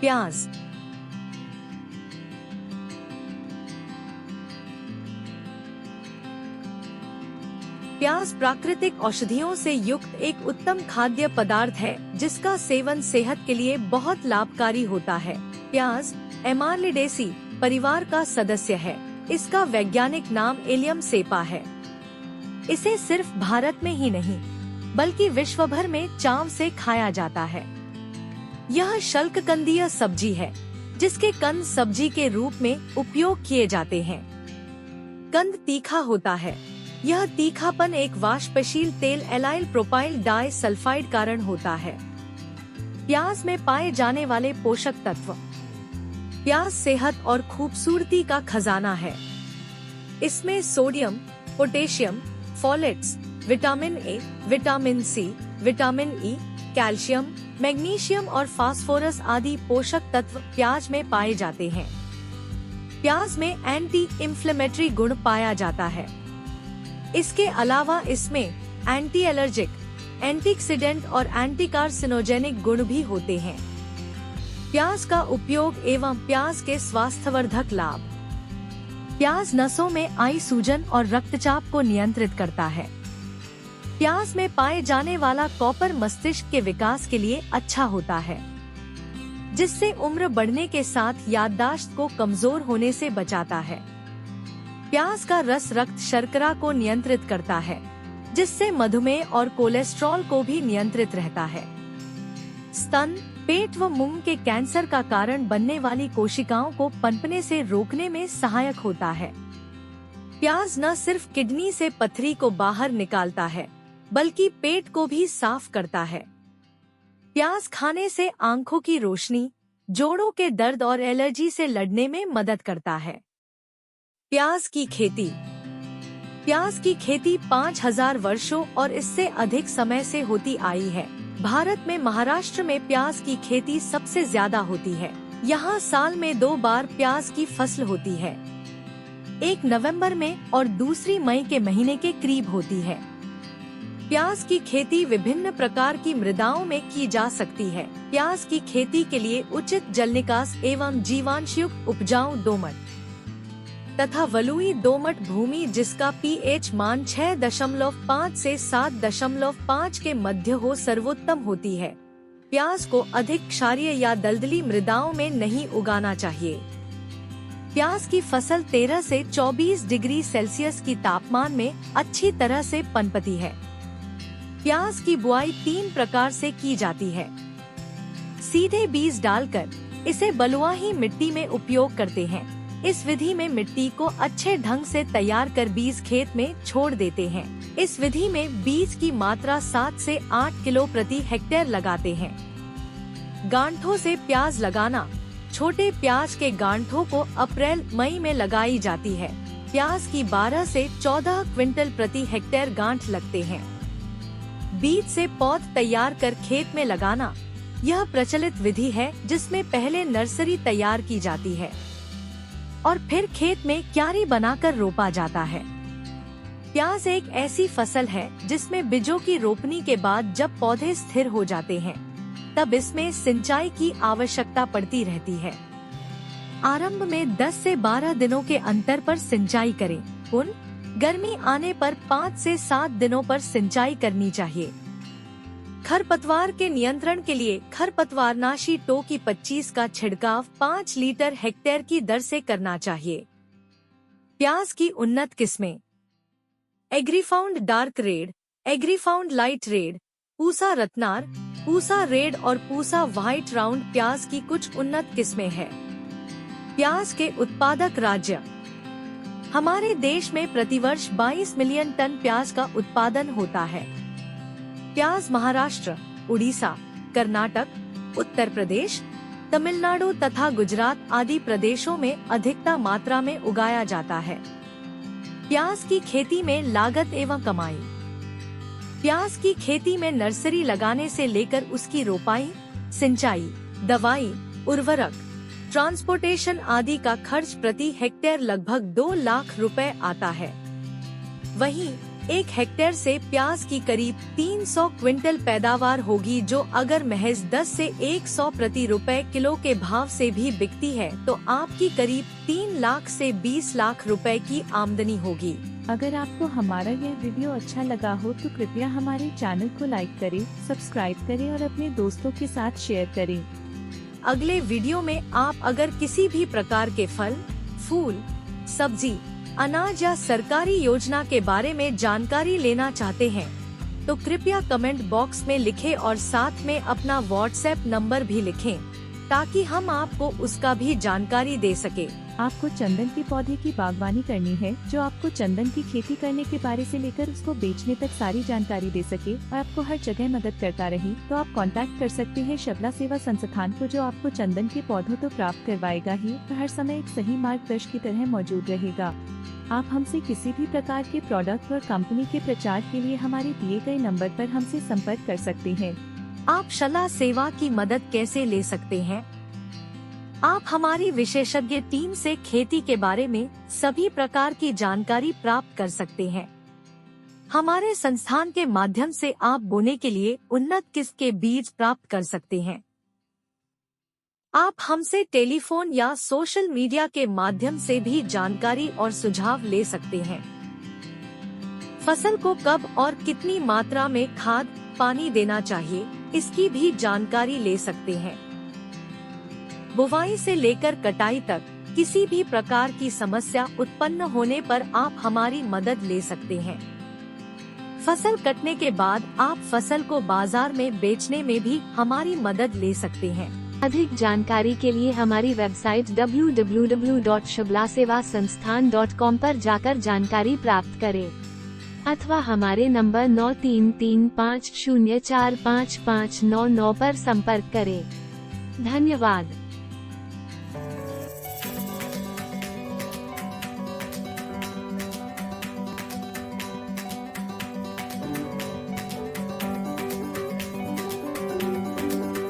प्याज। प्याज प्राकृतिक औषधियों से युक्त एक उत्तम खाद्य पदार्थ है जिसका सेवन सेहत के लिए बहुत लाभकारी होता है। प्याज एमारलिडेसी परिवार का सदस्य है। इसका वैज्ञानिक नाम एलियम सेपा है। इसे सिर्फ भारत में ही नहीं बल्कि विश्व भर में चाव से खाया जाता है। यह शल्ककंदीय सब्जी है जिसके कंद सब्जी के रूप में उपयोग किए जाते हैं। कंद तीखा होता है। यह तीखापन एक वाष्पशील तेल एलाइल प्रोपाइल डाई सल्फाइड कारण होता है। प्याज में पाए जाने वाले पोषक तत्व। प्याज सेहत और खूबसूरती का खजाना है। इसमें sodium, potassium, folates, vitamin A, vitamin C, vitamin E, calcium, magnesium और फास्फोरस आदि पोषक तत्व प्याज में पाए जाते हैं। प्याज में एंटी इंफ्लेमेटरी गुण पाया जाता है। इसके अलावा इसमें एंटी एलर्जिक, एंटीऑक्सीडेंट और एंटी कार्सिनोजेनिक गुण भी होते हैं। प्याज का उपयोग एवं प्याज के स्वास्थ्यवर्धक लाभ। प्याज नसों में आई सूजन और रक्तचाप को नियंत्रित करता है। प्याज में पाए जाने वाला कॉपर मस्तिष्क के विकास के लिए अच्छा होता है, जिससे उम्र बढ़ने के साथ याददाश्त को कमजोर होने से बचाता है। प्याज का रस रक्त शर्करा को नियंत्रित करता है, जिससे मधुमेह और कोलेस्ट्रॉल को भी नियंत्रित रहता है। स्तन, पेट व मुंह के कैंसर का कारण बनने वाली कोशिकाओं को पनपने से रोकने में सहायक होता है। प्याज न सिर्फ किडनी से पथरी को बाहर निकालता है बल्कि पेट को भी साफ करता है। प्याज खाने से आंखों की रोशनी, जोड़ों के दर्द और एलर्जी से लड़ने में मदद करता है। प्याज की खेती। प्याज की खेती 5000 वर्षों और इससे अधिक समय से होती आई है। भारत में महाराष्ट्र में प्याज की खेती सबसे ज्यादा होती है। यहाँ साल में 2 बार प्याज की फसल होती है, एक नवंबर में और दूसरी मई के महीने के करीब होती है। प्याज की खेती विभिन्न प्रकार की मृदाओं में की जा सकती है। प्याज की खेती के लिए उचित जल निकास एवं जीवांशयुक्त उपजाऊ दोमट तथा बलुई दोमट भूमि जिसका पीएच मान 6.5 से 7.5 के मध्य हो सर्वोत्तम होती है। प्याज को अधिक क्षारीय या दलदली मृदाओं में नहीं उगाना चाहिए। प्याज की फसल 13 से 24 डिग्री सेल्सियस की तापमान में अच्छी तरह से पनपती है। प्याज की बुआई 3 प्रकार से की जाती है। सीधे बीज डालकर इसे बलुआही मिट्टी में उपयोग करते हैं। इस विधि में मिट्टी को अच्छे ढंग से तैयार कर बीज खेत में छोड़ देते हैं। इस विधि में बीज की मात्रा 7 से 8 किलो प्रति हेक्टेयर लगाते हैं। गांठों से प्याज लगाना। छोटे प्याज के गांठों को अप्रैल मई में लगाई जाती है। प्याज की 12 से 14 क्विंटल प्रति हेक्टेयर गांठ लगते हैं। बीज से पौध तैयार कर खेत में लगाना। यह प्रचलित विधि है जिसमें पहले नर्सरी तैयार की जाती है और फिर खेत में क्यारी बनाकर रोपा जाता है। प्याज एक ऐसी फसल है जिसमें बीजों की रोपनी के बाद जब पौधे स्थिर हो जाते हैं तब इसमें सिंचाई की आवश्यकता पड़ती रहती है। आरंभ में 10 से 12 दिनों के अंतर पर सिंचाई करें। गर्मी आने पर 5 से 7 दिनों पर सिंचाई करनी चाहिए। खरपतवार के नियंत्रण के लिए खरपतवारनाशी टोकी 25 का छिड़काव 5 लीटर हेक्टेयर की दर से करना चाहिए। प्याज की उन्नत किस्में। Agrifound dark red, Agrifound light red, Pusa Ratnar, Pusa red और पूसा व्हाइट राउंड प्याज की कुछ उन्नत किस्में हैं। प्याज के उत्पादक राज्य। हमारे देश में प्रतिवर्ष 22 मिलियन टन प्याज का उत्पादन होता है। प्याज महाराष्ट्र, उड़ीसा, कर्नाटक, उत्तर प्रदेश, तमिलनाडु तथा गुजरात आदि प्रदेशों में अधिकता मात्रा में उगाया जाता है। प्याज की खेती में लागत एवं कमाई। प्याज की खेती में नर्सरी लगाने से लेकर उसकी रोपाई, सिंचाई, दवाई, उर्वरक, ट्रांसपोर्टेशन आदि का खर्च प्रति हेक्टेयर लगभग 2 लाख रुपए आता है। वहीं 1 हेक्टेयर से प्याज की करीब 300 क्विंटल पैदावार होगी, जो अगर महज 10 से 100 प्रति रुपए किलो के भाव से भी बिकती है तो आपकी करीब 3 लाख से 20 लाख रुपए की आमदनी होगी। अगर आपको हमारा यह वीडियो अच्छा लगा हो तो कृपया हमारे चैनल को लाइक करें, सब्सक्राइब करें और अपने दोस्तों के साथ शेयर करें। अगले वीडियो में आप अगर किसी भी प्रकार के फल, फूल, सब्जी, अनाज या सरकारी योजना के बारे में जानकारी लेना चाहते हैं तो कृपया कमेंट बॉक्स में लिखें और साथ में अपना व्हाट्सएप नंबर भी लिखें ताकि हम आपको उसका भी जानकारी दे सके। आपको चंदन के पौधे की बागवानी करनी है जो आपको चंदन की खेती करने के बारे से लेकर उसको बेचने तक सारी जानकारी दे सके और आपको हर जगह मदद करता रहे, तो आप कांटेक्ट कर सकते हैं शबला सेवा संस्थान को, जो आपको चंदन के पौधों तो प्राप्त करवाएगा ही और हर समय एक सही मार्गदर्शक की तरह मौजूद रहेगा। आप हमसे किसी भी प्रकार के प्रोडक्ट और कंपनी के प्रचार के लिए हमारे दिए गए नंबर पर हमसे संपर्क कर सकते हैं। आप शला सेवा की मदद कैसे ले सकते हैं? आप हमारी विशेषज्ञ टीम से खेती के बारे में सभी प्रकार की जानकारी प्राप्त कर सकते हैं। हमारे संस्थान के माध्यम से आप बोने के लिए उन्नत किस्म के बीज प्राप्त कर सकते हैं। आप हमसे टेलीफोन या सोशल मीडिया के माध्यम से भी जानकारी और सुझाव ले सकते हैं। फसल को कब और कितनी मात्रा में खाद, पानी देना चाहिए, इसकी भी जानकारी ले सकते हैं। बुवाई से लेकर कटाई तक किसी भी प्रकार की समस्या उत्पन्न होने पर आप हमारी मदद ले सकते हैं। फसल कटने के बाद आप फसल को बाजार में बेचने में भी हमारी मदद ले सकते हैं। अधिक जानकारी के लिए हमारी वेबसाइट www.shablasevasansthan.com पर जाकर जानकारी प्राप्त करें अथवा हमारे नंबर 9335045599 पर संपर्क करें। धन्यवाद।